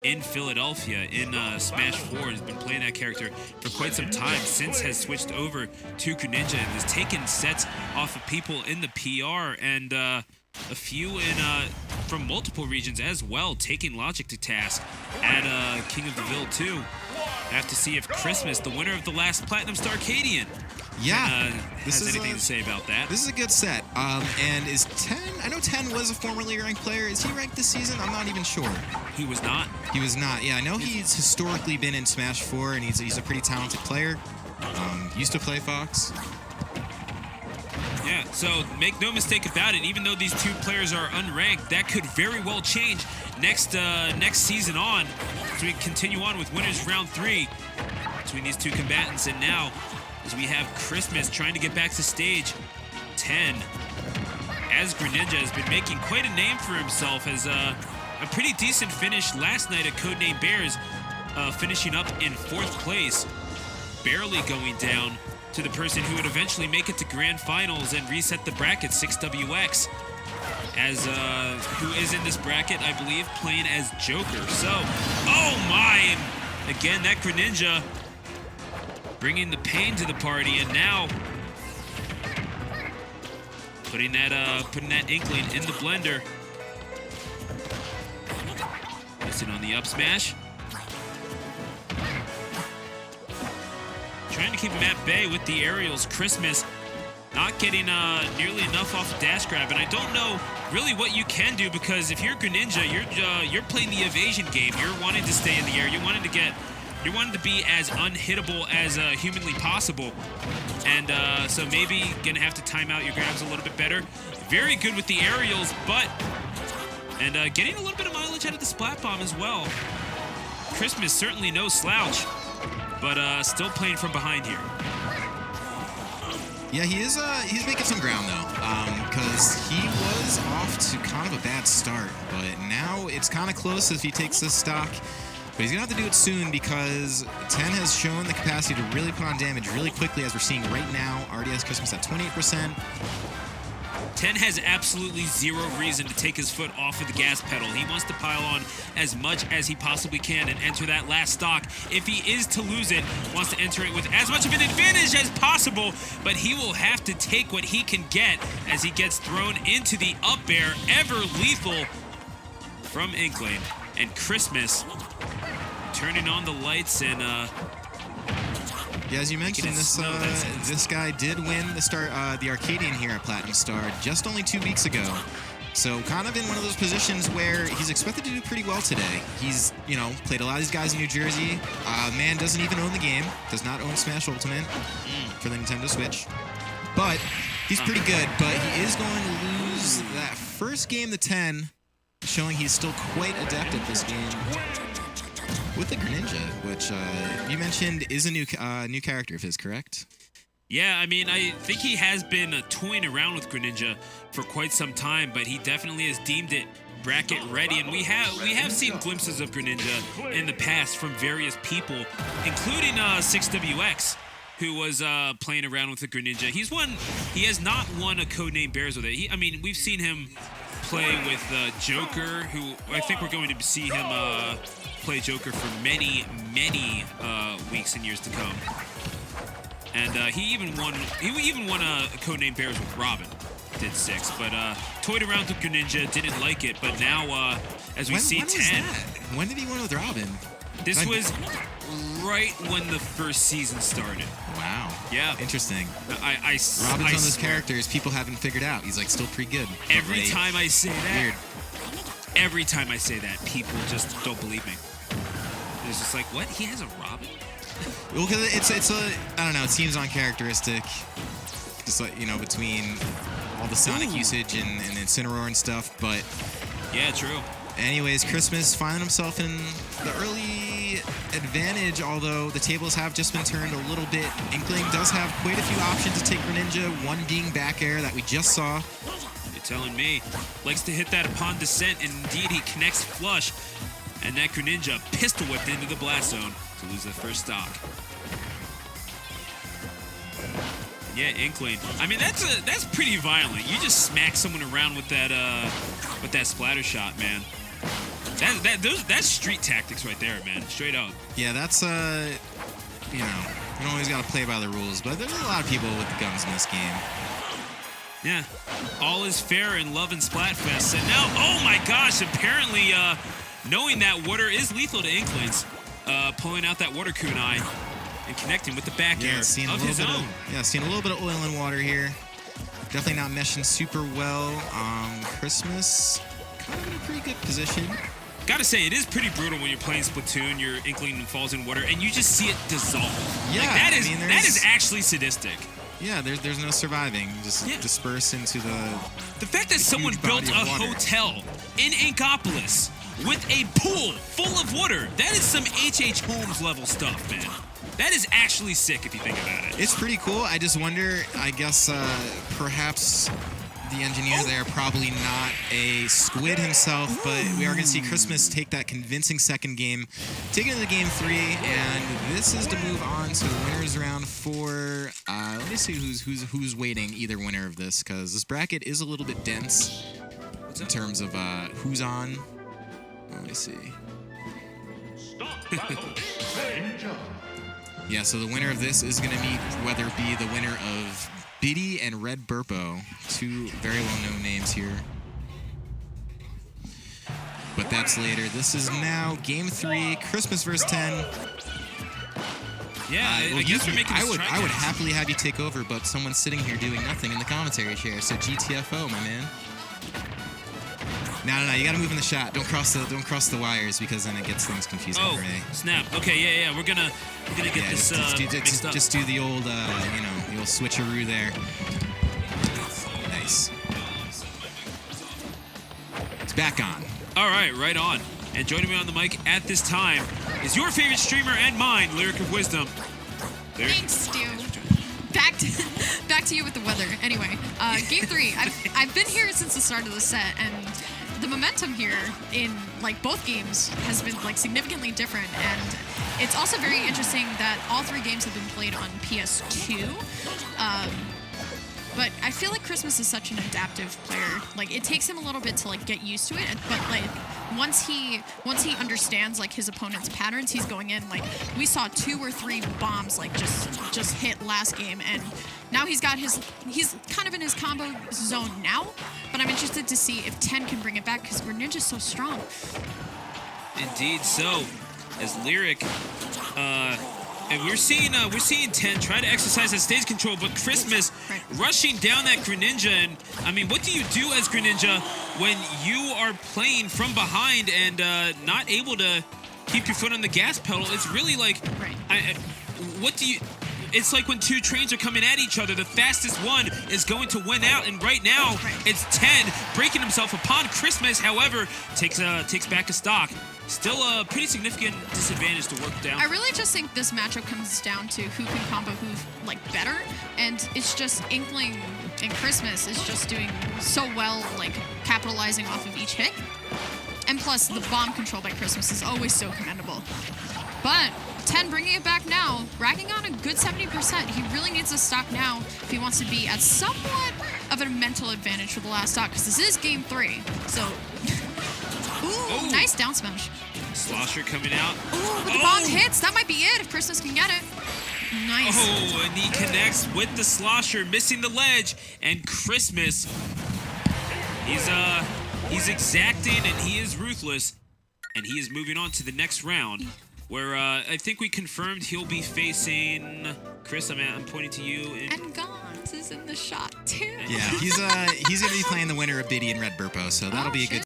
in Philadelphia in Smash 4 and has been playing that character for quite some time since has switched over to Greninja and has taken sets off of people in the PR and a few in from multiple regions as well, taking Logic to task at King of the Ville too. Have to see if Chrismus, the winner of the last Platinum Starcadian, has anything to say about that. This is a good set. And is 10, I know 10 was a formerly ranked player. Is he ranked this season? I'm not even sure. He was not. He was not. Yeah, I know he's historically been in Smash 4, and he's a pretty talented player. Used to play Fox. Yeah, so make no mistake about it, even though these two players are unranked, that could very well change next season on as we continue on with winners round 3 between these two combatants. And now, as we have Chrismus trying to get back to stage 10, as Greninja has been making quite a name for himself as a pretty decent finish last night at Codename Bears, finishing up in 4th place, barely going down to the person who would eventually make it to grand finals and reset the bracket, 6WX, as who is in this bracket, I believe, playing as Joker. So, oh my, and again, that Greninja bringing the pain to the party, and now putting that Inkling in the blender. Missing on the up smash. Trying to keep him at bay with the aerials. Chrismus not getting nearly enough off the dash grab, and I don't know really what you can do, because if you're Greninja, you're playing the evasion game. You're wanting to stay in the air. You're wanting to be as unhittable as humanly possible, and so maybe gonna have to time out your grabs a little bit better. Very good with the aerials, and getting a little bit of mileage out of the splat bomb as well. Chrismus certainly no slouch, but still playing from behind here. Yeah, he's making some ground though, because he was off to kind of a bad start, but now it's kind of close if he takes this stock. But he's gonna have to do it soon, because 10 has shown the capacity to really put on damage really quickly, as we're seeing right now. Already has Chrismus at 28%. 10 has absolutely zero reason to take his foot off of the gas pedal. He wants to pile on as much as he possibly can and enter that last stock. If he is to lose it, wants to enter it with as much of an advantage as possible, but he will have to take what he can get as he gets thrown into the up air, ever lethal from Inkling. And Chrismus turning on the lights and yeah, as you mentioned, this guy did win the Arcadian here at Platinum Star just only 2 weeks ago. So kind of in one of those positions where he's expected to do pretty well today. He's, played a lot of these guys in New Jersey. Man doesn't even own the game. Does not own Smash Ultimate for the Nintendo Switch. But he's pretty good. But he is going to lose that first game to 10, showing he's still quite adept at this game with the Greninja, which you mentioned is a new character of his, correct? Yeah, I mean, I think he has been toying around with Greninja for quite some time, but he definitely has deemed it bracket ready, and we have seen glimpses of Greninja in the past from various people, including 6WX, who was playing around with the Greninja. He has not won a Codename Bears with it. We've seen him play with Joker, who I think we're going to see him play Joker for many weeks and years to come. And he even won a Codename Bears with Robin. Did 6, but toyed around with Greninja, didn't like it. But now, as we see 10, when did he win with Robin? This was right when the first season started. Wow. Yeah. Interesting. Robin's one of those characters people haven't figured out. He's like still pretty good. Every time I say that, weird. Every time I say that, people just don't believe me. It's just like, what? He has a Robin? Well, because it's I don't know. It seems uncharacteristic. Just like, between all the Sonic usage and Incineroar and stuff, but yeah, true. Anyways, Chrismus finding himself in the early advantage, although the tables have just been turned a little bit. Inkling does have quite a few options to take Greninja, one being back air that we just saw. You're telling me. Likes to hit that upon descent, and indeed he connects flush, and that Greninja pistol whipped into the blast zone to lose the first stock. Yeah, Inkling. I mean, that's pretty violent. You just smack someone around with that splatter shot, man. That's street tactics right there, man. Straight up. Yeah, that's you know, you don't always got to play by the rules, but there's a lot of people with guns in this game. Yeah, all is fair in Love and Splatfest. And now, oh my gosh, apparently knowing that water is lethal to Inklings, pulling out that water kunai and connecting with the back air of his own. Seeing a little bit of oil and water here. Definitely not meshing super well. Chrismus kind of in a pretty good position. Gotta say, it is pretty brutal when you're playing Splatoon, your Inkling falls in water, and you just see it dissolve. Yeah, like, that is actually sadistic. Yeah, there's no surviving. Just disperse into the fact that someone built a hotel in Inkopolis with a pool full of water, that is some H.H. Holmes level stuff, man. That is actually sick if you think about it. It's pretty cool. I just wonder, I guess perhaps the engineer there, probably not a squid himself, but we are going to see Chrismus take that convincing second game, take it into game 3, and this is to move on to the winners round 4. Let me see who's waiting either winner of this, because this bracket is a little bit dense in terms of who's on. Let me see. Yeah, so the winner of this is going to meet whether it be the winner of Biddy and Red Burpo, two very well-known names here. But that's later. This is now game 3, Chrismus versus 10. Yeah, I guess we're making I would happily have you take over, but someone's sitting here doing nothing in the commentary chair. So GTFO, my man. No, you gotta move in the shot. Don't cross the wires, because then it gets things confusing for me. Snap. Okay, yeah. We're gonna get this mixed up. Just do the old, the old switcheroo there. Nice. It's back on. All right on. And joining me on the mic at this time is your favorite streamer and mine, Lyric of Wisdom. Thanks, Stu. Back to you with the weather. Anyway, game 3. I've been here since the start of the set, and the momentum here in both games has been significantly different, and it's also very interesting that all 3 games have been played on PS2. But I feel like Chrismus is such an adaptive player. It takes him a little bit to get used to it, but once he understands his opponent's patterns, he's going in. We saw 2 or 3 bombs just hit last game, and now he's kind of in his combo zone now. But I'm interested to see if 10 can bring it back, because Greninja's so strong. Indeed. So, as Lyric, and we're seeing 10 try to exercise that stage control, but Chrismus rushing down that Greninja. And I mean, what do you do as Greninja when you are playing from behind and not able to keep your foot on the gas pedal? It's really what do you? It's like when 2 trains are coming at each other, the fastest one is going to win out, and right now it's 10 breaking himself upon Chrismus. However, takes back a stock. Still a pretty significant disadvantage to work down. I really just think this matchup comes down to who can combo who better, and it's just Inkling and Chrismus is just doing so well, capitalizing off of each hit. And plus, the bomb control by Chrismus is always so commendable. But 10 bringing it back now, racking on a good 70%. He really needs a stock now if he wants to be at somewhat of a mental advantage for the last stock, because this is game 3. So, ooh, nice down smash. Slosher coming out. Ooh, but the bomb hits. That might be it if Chrismus can get it. Nice. Oh, and he connects with the Slosher, missing the ledge, and Chrismus, he's exacting and he is ruthless, and he is moving on to the next round, where I think we confirmed he'll be facing Chris. I'm pointing to you. And Gons is in the shot too. Yeah, he's gonna be playing the winner of Biddy and Red Burpo, so that'll be a good